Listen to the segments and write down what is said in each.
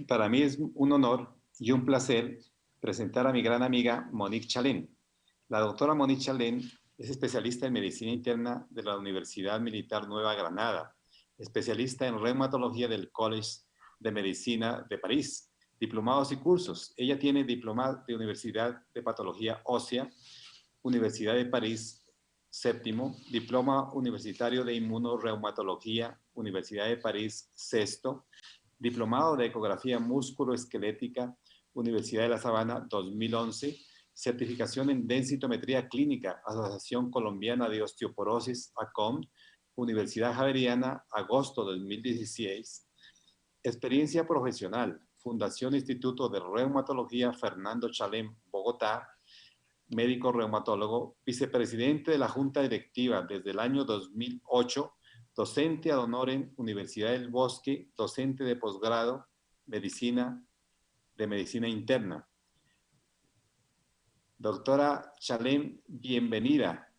Para mí es un honor y un placer presentar a mi gran amiga Monique Chalén. La doctora Monique Chalén es especialista en medicina interna de la Universidad Militar Nueva Granada, especialista en reumatología del College de Medicina de París, diplomados y cursos. Ella tiene diploma de Universidad de Patología Ósea, Universidad de París, séptimo, diploma universitario de inmunorreumatología, Universidad de París, sexto, diplomado de ecografía musculoesquelética, Universidad de La Sabana, 2011, certificación en densitometría clínica, Asociación Colombiana de Osteoporosis, ACOM, Universidad Javeriana, agosto 2016, experiencia profesional, Fundación Instituto de Reumatología Fernando Chalén, Bogotá, médico reumatólogo, vicepresidente de la Junta Directiva desde el año 2008, docente ad honorem Universidad del Bosque, docente de posgrado, medicina interna. Doctora Chalén, bienvenida.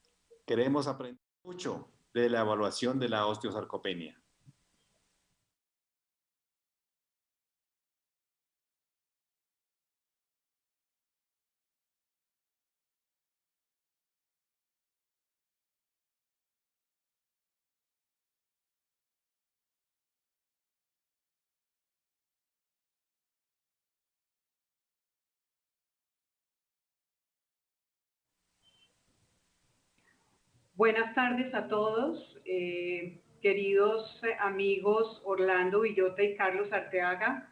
Queremos aprender mucho de la evaluación de la osteosarcopenia. Buenas tardes a todos, queridos amigos Orlando Villota y Carlos Arteaga,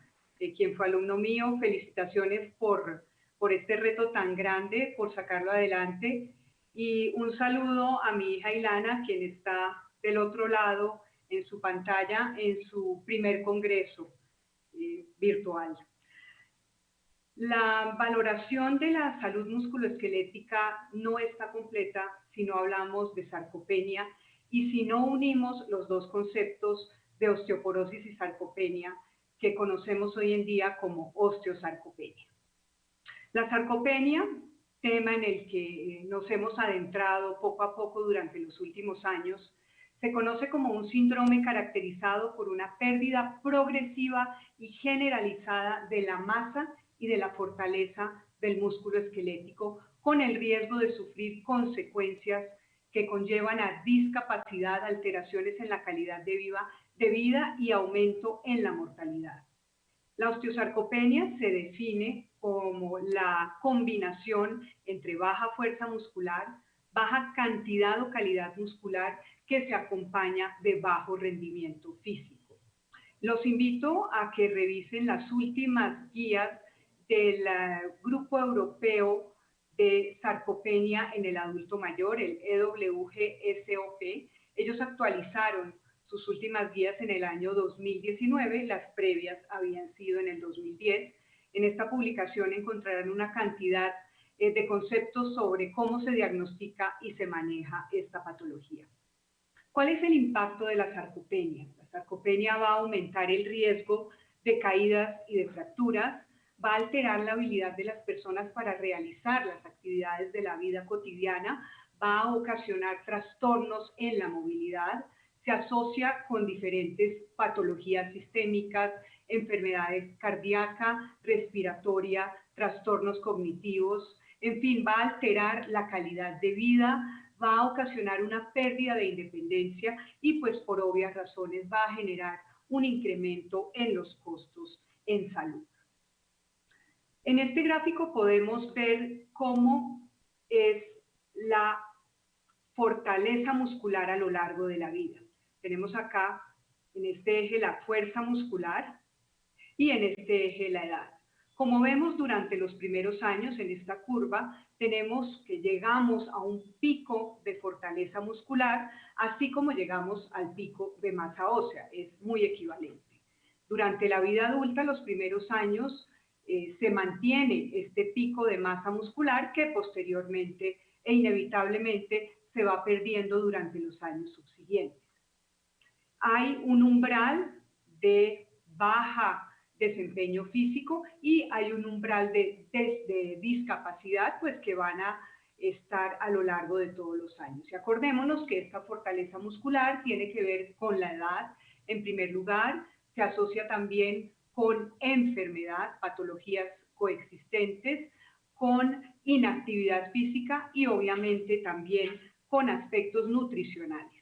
quien fue alumno mío. Felicitaciones por este reto tan grande, por sacarlo adelante. Y un saludo a mi hija Ilana, quien está del otro lado en su pantalla en su primer congreso virtual. La valoración de la salud musculoesquelética no está completa si no hablamos de sarcopenia y si no unimos los dos conceptos de osteoporosis y sarcopenia que conocemos hoy en día como osteosarcopenia. La sarcopenia, tema en el que nos hemos adentrado poco a poco durante los últimos años, se conoce como un síndrome caracterizado por una pérdida progresiva y generalizada de la masa y de la fortaleza del músculo esquelético, con el riesgo de sufrir consecuencias que conllevan a discapacidad, alteraciones en la calidad de vida y aumento en la mortalidad. La osteosarcopenia se define como la combinación entre baja fuerza muscular, baja cantidad o calidad muscular que se acompaña de bajo rendimiento físico. Los invito a que revisen las últimas guías del Grupo Europeo de Sarcopenia en el Adulto Mayor, el EWGSOP. Ellos actualizaron sus últimas guías en el año 2019, las previas habían sido en el 2010. En esta publicación encontrarán una cantidad de conceptos sobre cómo se diagnostica y se maneja esta patología. ¿Cuál es el impacto de la sarcopenia? La sarcopenia va a aumentar el riesgo de caídas y de fracturas, va a alterar la habilidad de las personas para realizar las actividades de la vida cotidiana, va a ocasionar trastornos en la movilidad, se asocia con diferentes patologías sistémicas, enfermedades cardíaca, respiratoria, trastornos cognitivos, en fin, va a alterar la calidad de vida, va a ocasionar una pérdida de independencia y pues por obvias razones va a generar un incremento en los costos en salud. En este gráfico podemos ver cómo es la fortaleza muscular a lo largo de la vida. Tenemos acá en este eje la fuerza muscular y en este eje la edad. Como vemos durante los primeros años en esta curva, tenemos que llegamos a un pico de fortaleza muscular, así como llegamos al pico de masa ósea, es muy equivalente. Durante la vida adulta, los primeros años, se mantiene este pico de masa muscular que posteriormente e inevitablemente se va perdiendo durante los años subsiguientes. Hay un umbral de baja desempeño físico y hay un umbral de discapacidad pues que van a estar a lo largo de todos los años. Y acordémonos que esta fortaleza muscular tiene que ver con la edad. En primer lugar, se asocia también con enfermedad, patologías coexistentes, con inactividad física y obviamente también con aspectos nutricionales.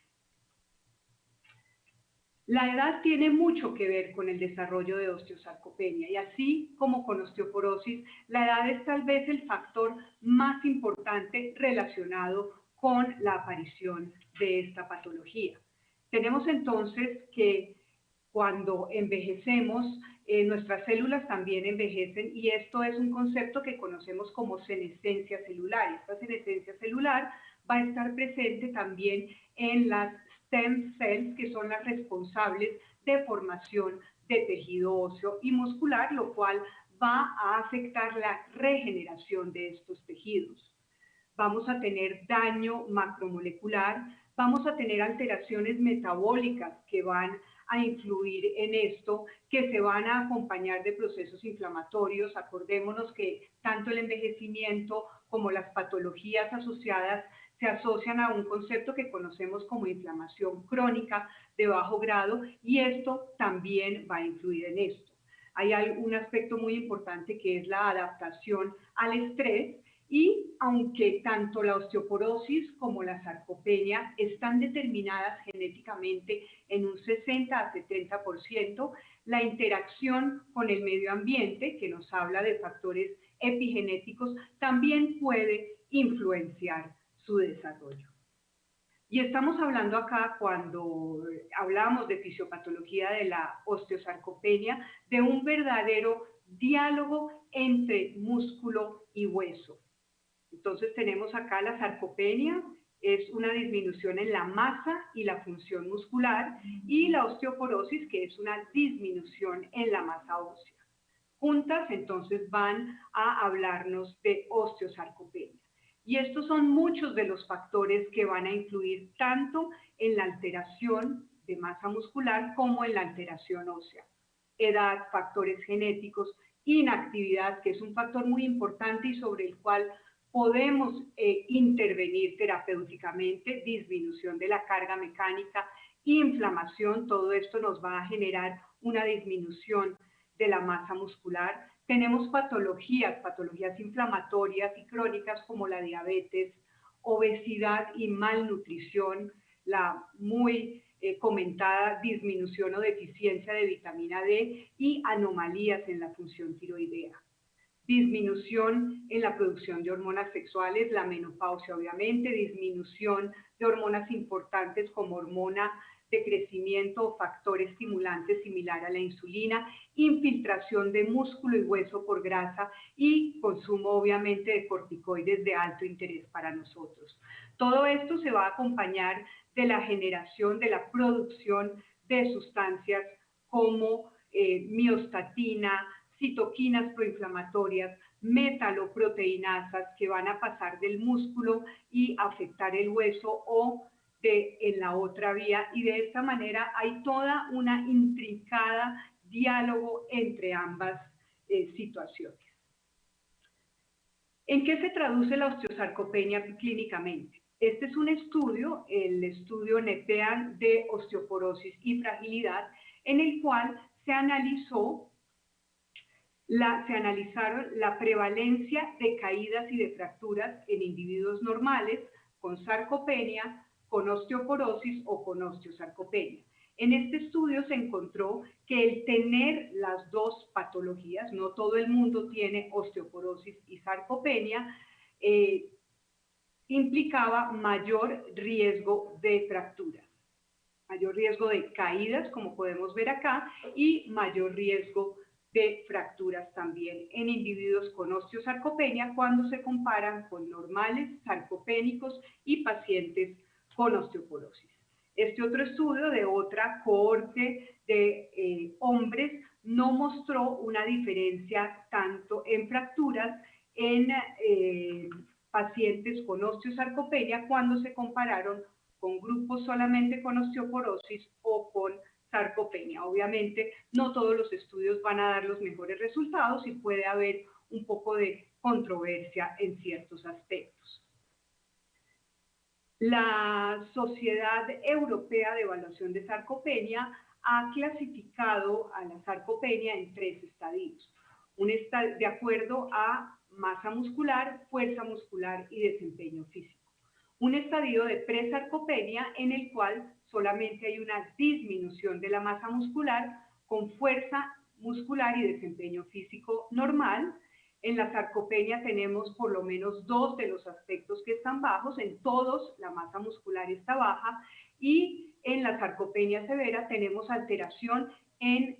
La edad tiene mucho que ver con el desarrollo de osteosarcopenia y así como con osteoporosis, la edad es tal vez el factor más importante relacionado con la aparición de esta patología. Tenemos entonces que cuando envejecemos, nuestras células también envejecen y esto es un concepto que conocemos como senescencia celular. Esta senescencia celular va a estar presente también en las stem cells, que son las responsables de formación de tejido óseo y muscular, lo cual va a afectar la regeneración de estos tejidos. Vamos a tener daño macromolecular, vamos a tener alteraciones metabólicas que van a influir en esto, que se van a acompañar de procesos inflamatorios. Acordémonos que tanto el envejecimiento como las patologías asociadas se asocian a un concepto que conocemos como inflamación crónica de bajo grado y esto también va a influir en esto. Hay un aspecto muy importante que es la adaptación al estrés y aunque tanto la osteoporosis como la sarcopenia están determinadas genéticamente en un 60 a 70%, la interacción con el medio ambiente, que nos habla de factores epigenéticos, también puede influenciar su desarrollo. Y estamos hablando acá, cuando hablamos de fisiopatología de la osteosarcopenia, de un verdadero diálogo entre músculo y hueso. Entonces tenemos acá la sarcopenia, es una disminución en la masa y la función muscular, y la osteoporosis, que es una disminución en la masa ósea. Juntas entonces van a hablarnos de osteosarcopenia. Y estos son muchos de los factores que van a influir tanto en la alteración de masa muscular como en la alteración ósea. Edad, factores genéticos, inactividad, que es un factor muy importante y sobre el cual podemos intervenir terapéuticamente, disminución de la carga mecánica, inflamación, todo esto nos va a generar una disminución de la masa muscular. Tenemos patologías inflamatorias y crónicas como la diabetes, obesidad y malnutrición, la muy comentada disminución o deficiencia de vitamina D y anomalías en la función tiroidea. Disminución en la producción de hormonas sexuales, la menopausia obviamente, disminución de hormonas importantes como hormona de crecimiento o factor estimulante similar a la insulina, infiltración de músculo y hueso por grasa y consumo obviamente de corticoides de alto interés para nosotros. Todo esto se va a acompañar de la generación, de la producción de sustancias como miostatina, citoquinas proinflamatorias, metaloproteinasas que van a pasar del músculo y afectar el hueso o en la otra vía, y de esta manera hay toda una intrincada diálogo entre ambas situaciones. ¿En qué se traduce la osteosarcopenia clínicamente? Este es un estudio, el estudio NEPEAN de osteoporosis y fragilidad, en el cual se analizaron la prevalencia de caídas y de fracturas en individuos normales con sarcopenia, con osteoporosis o con osteosarcopenia. En este estudio se encontró que el tener las dos patologías, no todo el mundo tiene osteoporosis y sarcopenia, implicaba mayor riesgo de fracturas, mayor riesgo de caídas, como podemos ver acá, y mayor riesgo de fracturas también en individuos con osteosarcopenia cuando se comparan con normales, sarcopénicos y pacientes con osteoporosis. Este otro estudio de otra cohorte de hombres no mostró una diferencia tanto en fracturas en pacientes con osteosarcopenia cuando se compararon con grupos solamente con osteoporosis o con sarcopenia. Obviamente, no todos los estudios van a dar los mejores resultados y puede haber un poco de controversia en ciertos aspectos. La Sociedad Europea de Evaluación de Sarcopenia ha clasificado a la sarcopenia en 3 estadios, de acuerdo a masa muscular, fuerza muscular y desempeño físico. Un estadio de presarcopenia en el cual solamente hay una disminución de la masa muscular con fuerza muscular y desempeño físico normal. En la sarcopenia tenemos por lo menos 2 de los aspectos que están bajos, en todos la masa muscular está baja, y en la sarcopenia severa tenemos alteración en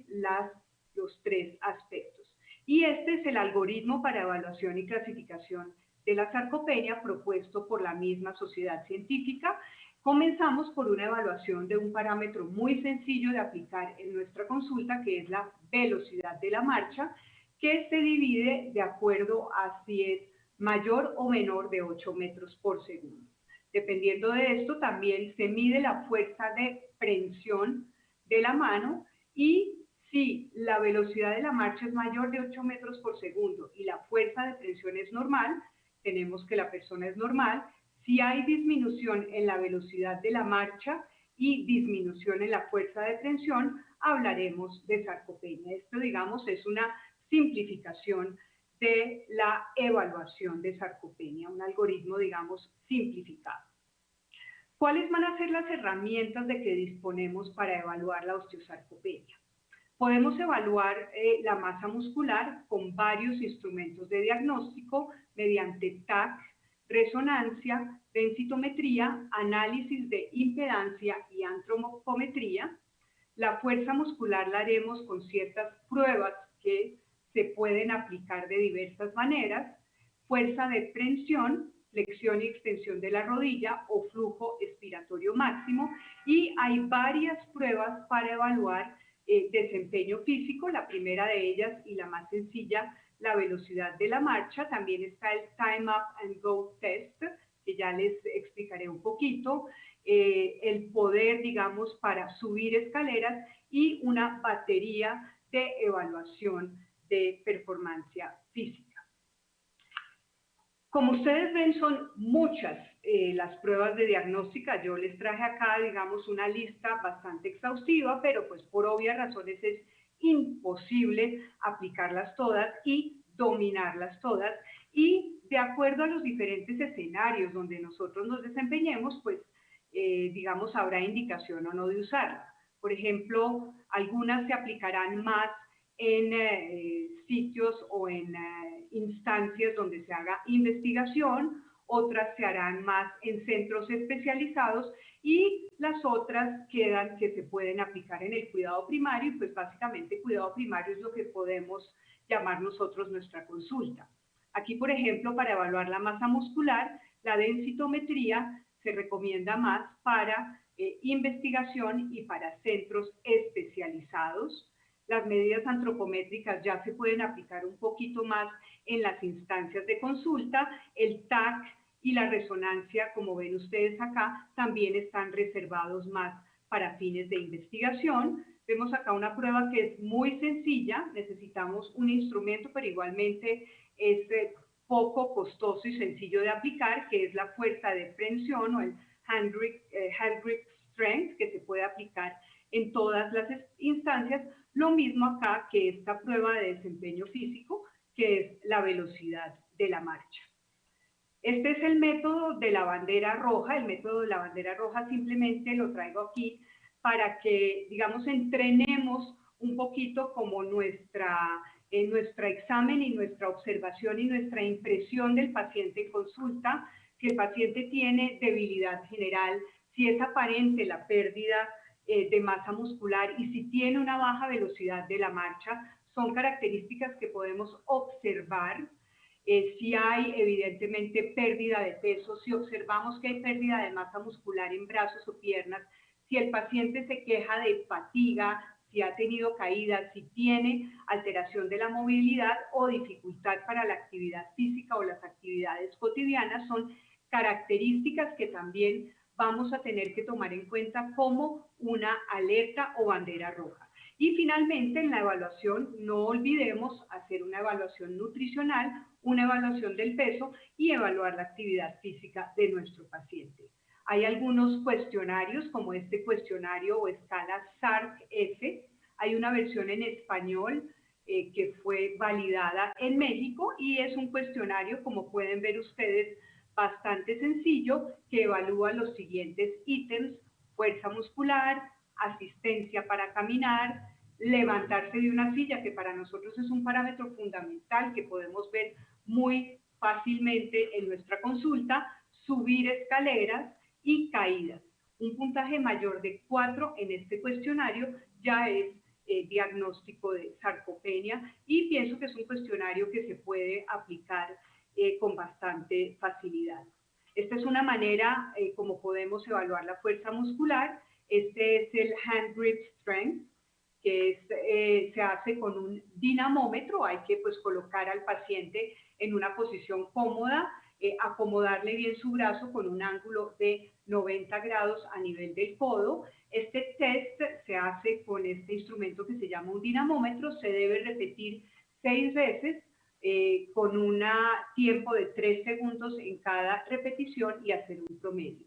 los 3 aspectos. Y este es el algoritmo para evaluación y clasificación de la sarcopenia propuesto por la misma sociedad científica. Comenzamos por una evaluación de un parámetro muy sencillo de aplicar en nuestra consulta, que es la velocidad de la marcha, que se divide de acuerdo a si es mayor o menor de 8 metros por segundo. Dependiendo de esto, también se mide la fuerza de prensión de la mano, y si la velocidad de la marcha es mayor de 8 metros por segundo y la fuerza de prensión es normal, tenemos que la persona es normal. Si hay disminución en la velocidad de la marcha y disminución en la fuerza de prensión, hablaremos de sarcopenia. Esto, digamos, es una simplificación de la evaluación de sarcopenia, un algoritmo, digamos, simplificado. ¿Cuáles van a ser las herramientas de que disponemos para evaluar la osteosarcopenia? Podemos evaluar la masa muscular con varios instrumentos de diagnóstico mediante TAC, resonancia, densitometría, análisis de impedancia y antropometría. La fuerza muscular la haremos con ciertas pruebas que se pueden aplicar de diversas maneras: fuerza de prensión, flexión y extensión de la rodilla o flujo expiratorio máximo, y hay varias pruebas para evaluar desempeño físico. La primera de ellas y la más sencilla, la velocidad de la marcha. También está el Time Up and Go Test, que ya les explicaré un poquito. El poder, digamos, para subir escaleras, y una batería de evaluación de performance física. Como ustedes ven, son muchas las pruebas de diagnóstica. Yo les traje acá, digamos, una lista bastante exhaustiva, pero pues por obvias razones es imposible aplicarlas todas y dominarlas todas. Y de acuerdo a los diferentes escenarios donde nosotros nos desempeñemos, pues digamos, habrá indicación o no de usarlas. Por ejemplo, algunas se aplicarán más en sitios o en instancias donde se haga investigación, otras se harán más en centros especializados, y las otras quedan que se pueden aplicar en el cuidado primario. Y pues básicamente cuidado primario es lo que podemos llamar nosotros nuestra consulta. Aquí, por ejemplo, para evaluar la masa muscular, la densitometría se recomienda más para investigación y para centros especializados. Las medidas antropométricas ya se pueden aplicar un poquito más en las instancias de consulta. El TAC y la resonancia, como ven ustedes acá, también están reservados más para fines de investigación. Vemos acá una prueba que es muy sencilla. Necesitamos un instrumento, pero igualmente es poco costoso y sencillo de aplicar, que es la fuerza de prensión o el hand grip strength, que se puede aplicar en todas las instancias. Lo mismo acá que esta prueba de desempeño físico, que es la velocidad de la marcha. Este es el método de la bandera roja. El método de la bandera roja simplemente lo traigo aquí para que, digamos, entrenemos un poquito como nuestro examen y nuestra observación y nuestra impresión del paciente en consulta. Si el paciente tiene debilidad general, si es aparente la pérdida de masa muscular y si tiene una baja velocidad de la marcha, son características que podemos observar. Si hay evidentemente pérdida de peso, si observamos que hay pérdida de masa muscular en brazos o piernas, si el paciente se queja de fatiga, si ha tenido caídas, si tiene alteración de la movilidad o dificultad para la actividad física o las actividades cotidianas, son características que también vamos a tener que tomar en cuenta como una alerta o bandera roja. Y finalmente, en la evaluación, no olvidemos hacer una evaluación nutricional, una evaluación del peso y evaluar la actividad física de nuestro paciente. Hay algunos cuestionarios, como este cuestionario o escala SARC-F. Hay una versión en español que fue validada en México y es un cuestionario, como pueden ver ustedes, bastante sencillo, que evalúa los siguientes ítems: fuerza muscular, asistencia para caminar, levantarse de una silla, que para nosotros es un parámetro fundamental que podemos ver muy fácilmente en nuestra consulta, subir escaleras y caídas. Un puntaje mayor de 4 en este cuestionario ya es diagnóstico de sarcopenia, y pienso que es un cuestionario que se puede aplicar con bastante facilidad. Esta es una manera como podemos evaluar la fuerza muscular. Este es el Hand Grip Strength, que se hace con un dinamómetro. Hay que pues colocar al paciente en una posición cómoda, acomodarle bien su brazo con un ángulo de 90 grados a nivel del codo. Este test se hace con este instrumento que se llama un dinamómetro. Se debe repetir 6 veces con un tiempo de 3 segundos en cada repetición y hacer un promedio.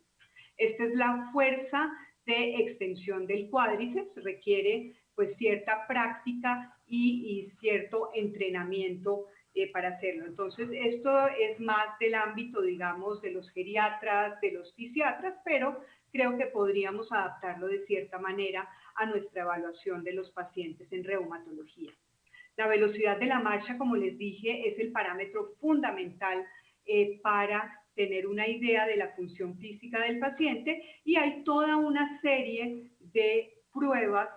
Esta es la fuerza de extensión del cuádriceps. Requiere pues cierta práctica y cierto entrenamiento para hacerlo. Entonces, esto es más del ámbito, digamos, de los geriatras, de los fisiatras, pero creo que podríamos adaptarlo de cierta manera a nuestra evaluación de los pacientes en reumatología. La velocidad de la marcha, como les dije, es el parámetro fundamental para tener una idea de la función física del paciente, y hay toda una serie de pruebas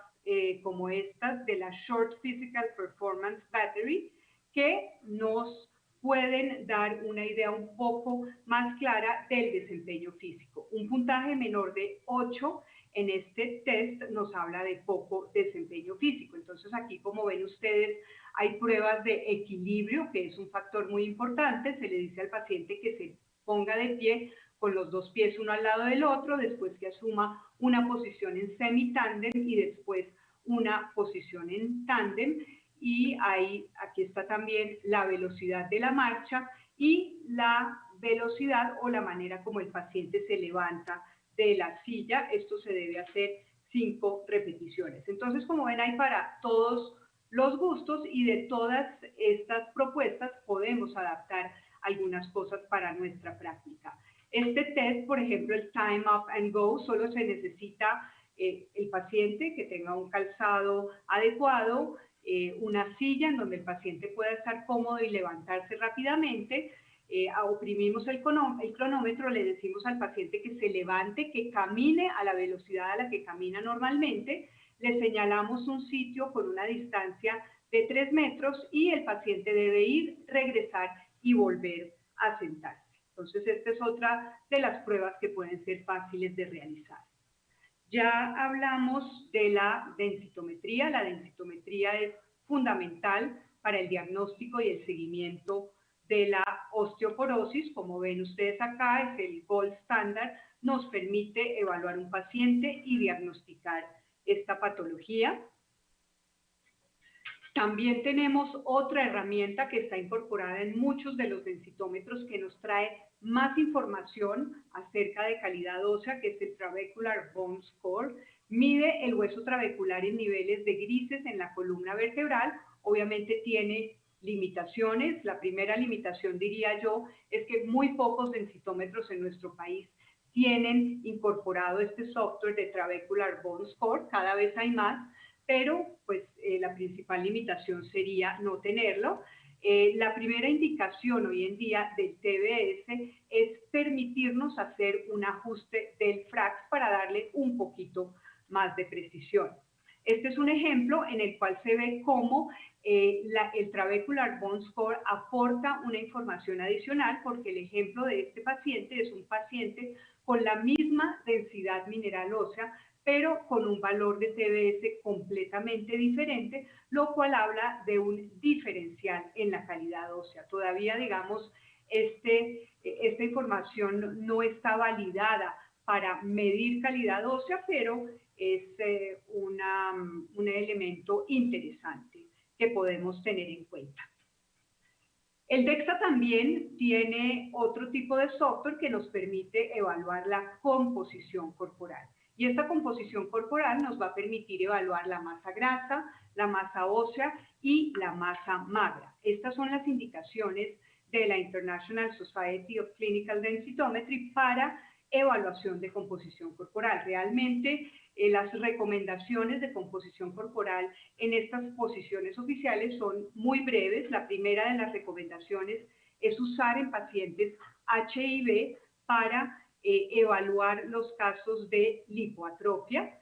como estas de la Short Physical Performance Battery, que nos pueden dar una idea un poco más clara del desempeño físico. Un puntaje menor de 8 en este test nos habla de poco desempeño físico. Entonces aquí, como ven ustedes, hay pruebas de equilibrio, que es un factor muy importante. Se le dice al paciente que se ponga de pie con los dos pies uno al lado del otro, después que asuma una posición en semitándem y después una posición en tándem. Y aquí está también la velocidad de la marcha y la velocidad o la manera como el paciente se levanta de la silla. Esto se debe hacer 5 repeticiones. Entonces, como ven, hay para todos los gustos, y de todas estas propuestas podemos adaptar algunas cosas para nuestra práctica. Este test, por ejemplo, el Time Up and Go, solo se necesita el paciente que tenga un calzado adecuado, una silla en donde el paciente pueda estar cómodo y levantarse rápidamente. Oprimimos el cronómetro, le decimos al paciente que se levante, que camine a la velocidad a la que camina normalmente, le señalamos un sitio con una distancia de 3 metros y el paciente debe ir, regresar y volver a sentarse. Entonces, esta es otra de las pruebas que pueden ser fáciles de realizar. Ya hablamos de la densitometría. La densitometría es fundamental para el diagnóstico y el seguimiento de la osteoporosis. Como ven ustedes acá, es el gold standard, nos permite evaluar un paciente y diagnosticar esta patología. También tenemos otra herramienta que está incorporada en muchos de los densitómetros, que nos trae más información acerca de calidad ósea, que es el Trabecular Bone Score. Mide el hueso trabecular en niveles de grises en la columna vertebral. Obviamente tiene limitaciones. La primera limitación, diría yo, es que muy pocos densitómetros en nuestro país tienen incorporado este software de Trabecular Bone Score. Cada vez hay más, pero pues la principal limitación sería no tenerlo. La primera indicación hoy en día del TBS es permitirnos hacer un ajuste del FRAX para darle un poquito más de precisión. Este es un ejemplo en el cual se ve cómo el Trabecular Bone Score aporta una información adicional, porque el ejemplo de este paciente es un paciente con la misma densidad mineral ósea, pero con un valor de TBS completamente diferente, lo cual habla de un diferencial en la calidad ósea. Todavía, digamos, esta información no está validada para medir calidad ósea, pero es un elemento interesante que podemos tener en cuenta. El DEXA también tiene otro tipo de software que nos permite evaluar la composición corporal. Y esta composición corporal nos va a permitir evaluar la masa grasa, la masa ósea y la masa magra. Estas son las indicaciones de la International Society of Clinical Densitometry para evaluación de composición corporal. Realmente las recomendaciones de composición corporal en estas posiciones oficiales son muy breves. La primera de las recomendaciones es usar en pacientes HIV para evaluar los casos de lipoatrofia,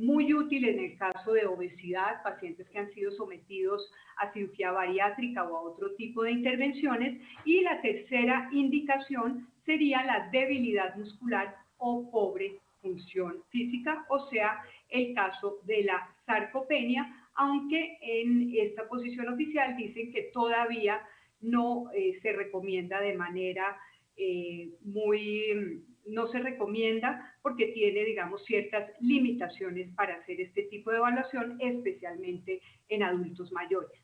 muy útil en el caso de obesidad, pacientes que han sido sometidos a cirugía bariátrica o a otro tipo de intervenciones. Y la tercera indicación sería la debilidad muscular o pobre función física, o sea, el caso de la sarcopenia, aunque en esta posición oficial dicen que todavía no se recomienda de manera no se recomienda porque tiene, digamos, ciertas limitaciones para hacer este tipo de evaluación, especialmente en adultos mayores.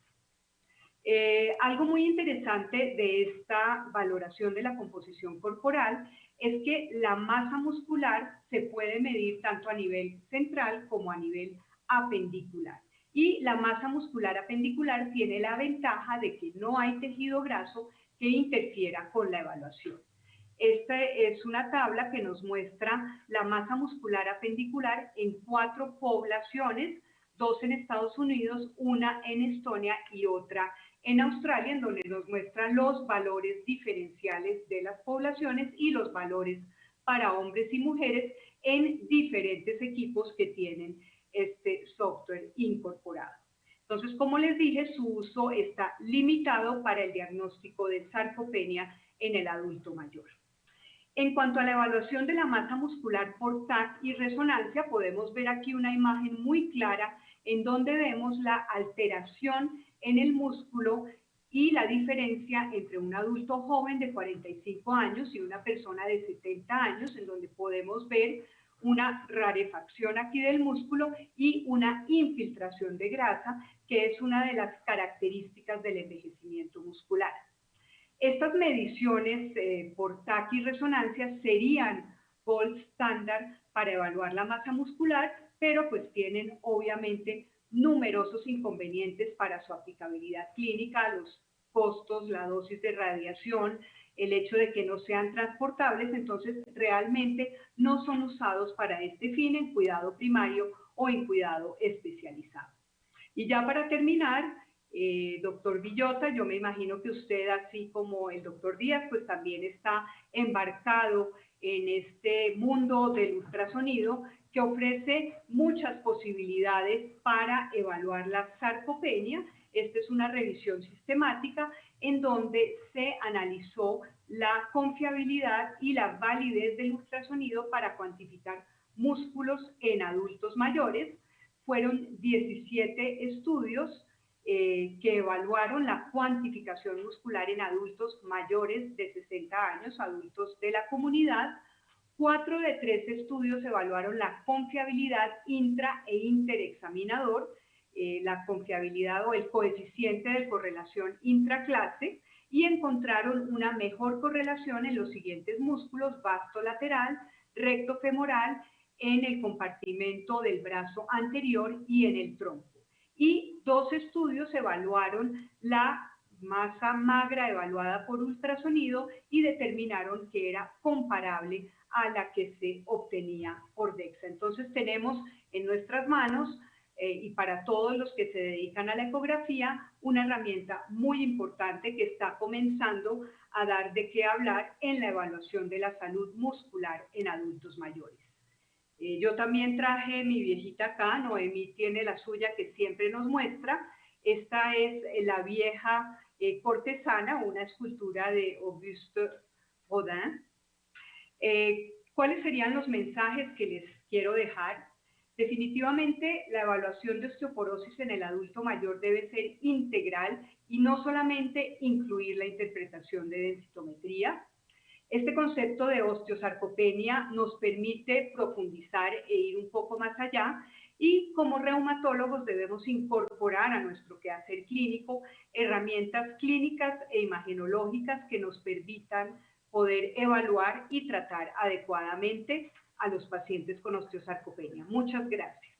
Algo muy interesante de esta valoración de la composición corporal es que la masa muscular se puede medir tanto a nivel central como a nivel apendicular. Y la masa muscular apendicular tiene la ventaja de que no hay tejido graso que interfiera con la evaluación. Esta es una tabla que nos muestra la masa muscular apendicular en 4 poblaciones, 2 en Estados Unidos, una en Estonia y otra en Australia, en donde nos muestran los valores diferenciales de las poblaciones y los valores para hombres y mujeres en diferentes equipos que tienen este software incorporado. Entonces, como les dije, su uso está limitado para el diagnóstico de sarcopenia en el adulto mayor. En cuanto a la evaluación de la masa muscular por TAC y resonancia, podemos ver aquí una imagen muy clara en donde vemos la alteración en el músculo y la diferencia entre un adulto joven de 45 años y una persona de 70 años, en donde podemos ver una rarefacción aquí del músculo y una infiltración de grasa, que es una de las características del envejecimiento muscular. Estas mediciones por TAC y resonancia serían gold standard para evaluar la masa muscular, pero pues tienen obviamente numerosos inconvenientes para su aplicabilidad clínica, los costos, la dosis de radiación, el hecho de que no sean transportables. Entonces realmente no son usados para este fin en cuidado primario o en cuidado especializado. Y ya para terminar, doctor Villota, yo me imagino que usted, así como el doctor Díaz, pues también está embarcado en este mundo del ultrasonido que ofrece muchas posibilidades para evaluar la sarcopenia. Esta es una revisión sistemática en donde se analizó la confiabilidad y la validez del ultrasonido para cuantificar músculos en adultos mayores. Fueron 17 estudios que evaluaron la cuantificación muscular en adultos mayores de 60 años, adultos de la comunidad. 4 de 3 estudios evaluaron la confiabilidad intra e interexaminador, la confiabilidad o el coeficiente de correlación intraclase, y encontraron una mejor correlación en los siguientes músculos: vasto lateral, recto femoral, en el compartimento del brazo anterior y en el tronco. Y 2 estudios evaluaron la masa magra evaluada por ultrasonido y determinaron que era comparable a la que se obtenía por DEXA. Entonces tenemos en nuestras manos, y para todos los que se dedican a la ecografía, una herramienta muy importante que está comenzando a dar de qué hablar en la evaluación de la salud muscular en adultos mayores. Yo también traje mi viejita acá, Noemí tiene la suya que siempre nos muestra. Esta es la vieja cortesana, una escultura de Auguste Rodin. ¿Cuáles serían los mensajes que les quiero dejar? Definitivamente la evaluación de osteoporosis en el adulto mayor debe ser integral y no solamente incluir la interpretación de densitometría. Este concepto de osteosarcopenia nos permite profundizar e ir un poco más allá Y como reumatólogos debemos incorporar a nuestro quehacer clínico herramientas clínicas e imagenológicas que nos permitan poder evaluar y tratar adecuadamente a los pacientes con osteosarcopenia. Muchas gracias.